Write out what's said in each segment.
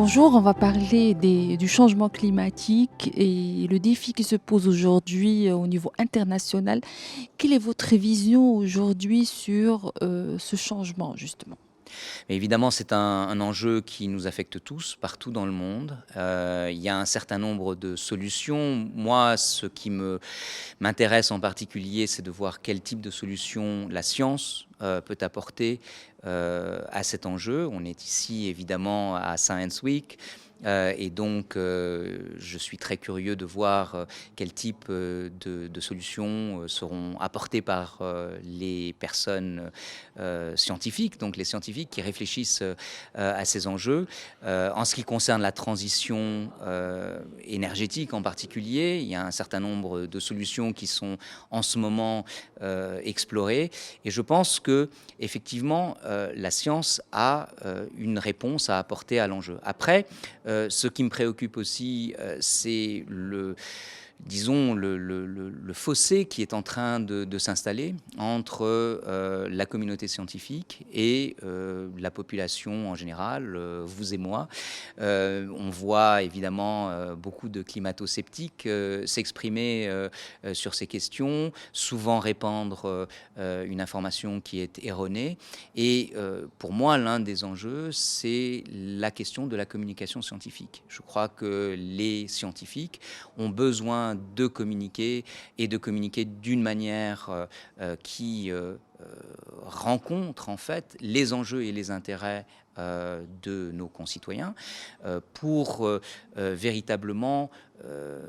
Bonjour, on va parler du changement climatique et le défi qui se pose aujourd'hui au niveau international. Quelle est votre vision aujourd'hui sur ce changement, justement? Mais évidemment, c'est un enjeu qui nous affecte tous, partout dans le monde. Il y a un certain nombre de solutions. Moi, ce qui m'intéresse en particulier, c'est de voir quel type de solution la science peut apporter à cet enjeu. On est ici, évidemment, à Science Week. Et donc, je suis très curieux de voir quel type de solutions seront apportées par les personnes scientifiques, donc les scientifiques qui réfléchissent à ces enjeux. En ce qui concerne la transition énergétique en particulier, il y a un certain nombre de solutions qui sont en ce moment explorées. Et je pense que effectivement, la science a une réponse à apporter à l'enjeu. Après, ce qui me préoccupe aussi, c'est disons, le fossé qui est en train de s'installer entre la communauté scientifique et la population en général, vous et moi. On voit évidemment beaucoup de climato-sceptiques s'exprimer sur ces questions, souvent répandre une information qui est erronée. Et pour moi, l'un des enjeux, c'est la question de la communication scientifique. Je crois que les scientifiques ont besoin de communiquer et de communiquer d'une manière qui rencontre en fait les enjeux et les intérêts de nos concitoyens pour véritablement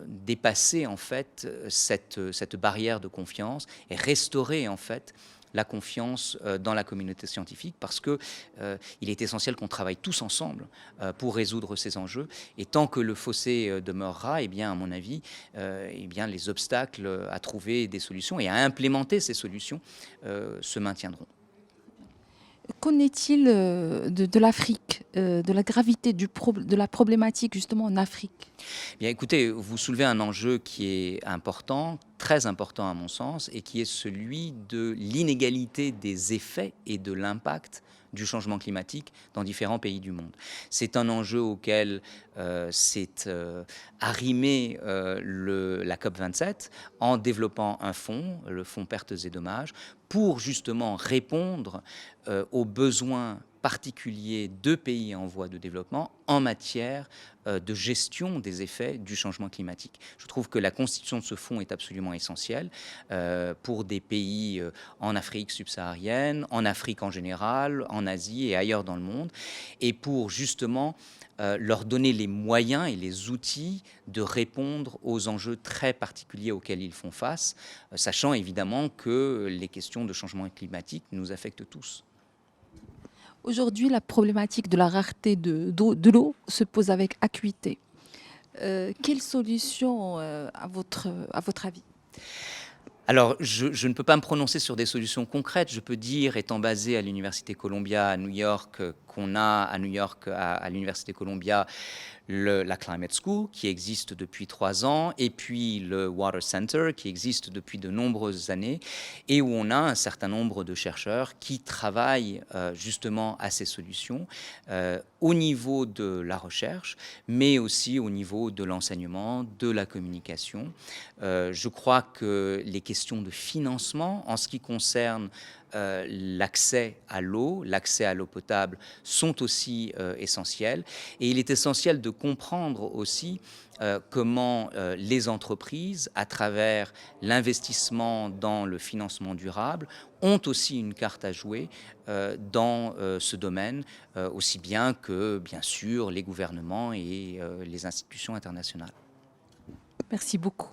dépasser en fait cette barrière de confiance et restaurer en fait la confiance dans la communauté scientifique parce que il est essentiel qu'on travaille tous ensemble pour résoudre ces enjeux. Et tant que le fossé demeurera, eh bien, à mon avis, eh bien, les obstacles à trouver des solutions et à implémenter ces solutions se maintiendront. Qu'en est-il de l'Afrique, de la gravité de la problématique justement en Afrique? Bien, écoutez, vous soulevez un enjeu qui est important, très important à mon sens, et qui est celui de l'inégalité des effets et de l'impact du changement climatique dans différents pays du monde. C'est un enjeu auquel s'est arrimé la COP27 en développant un fonds, le fonds pertes et dommages, pour justement répondre aux besoins particuliers de pays en voie de développement en matière de gestion des effets du changement climatique. Je trouve que la constitution de ce fonds est absolument essentielle pour des pays en Afrique subsaharienne, en Afrique en général, en Asie et ailleurs dans le monde, et pour justement leur donner les moyens et les outils de répondre aux enjeux très particuliers auxquels ils font face, sachant évidemment que les questions de changement climatique nous affectent tous. Aujourd'hui, la problématique de la rareté de l'eau se pose avec acuité. Quelle solution à votre avis? Alors, je ne peux pas me prononcer sur des solutions concrètes. Je peux dire, étant basé à l'Université Columbia à New York, qu'on a à New York, à l'Université Columbia, la Climate School, qui existe depuis 3 ans, et puis le Water Center, qui existe depuis de nombreuses années, et où on a un certain nombre de chercheurs qui travaillent justement à ces solutions au niveau de la recherche, mais aussi au niveau de l'enseignement, de la communication. Je crois que les questions de financement, en ce qui concerne l'accès à l'eau potable, sont aussi essentielles. Et il est essentiel de comprendre aussi comment les entreprises, à travers l'investissement dans le financement durable, ont aussi une carte à jouer dans ce domaine, aussi bien que, bien sûr, les gouvernements et les institutions internationales. Merci beaucoup.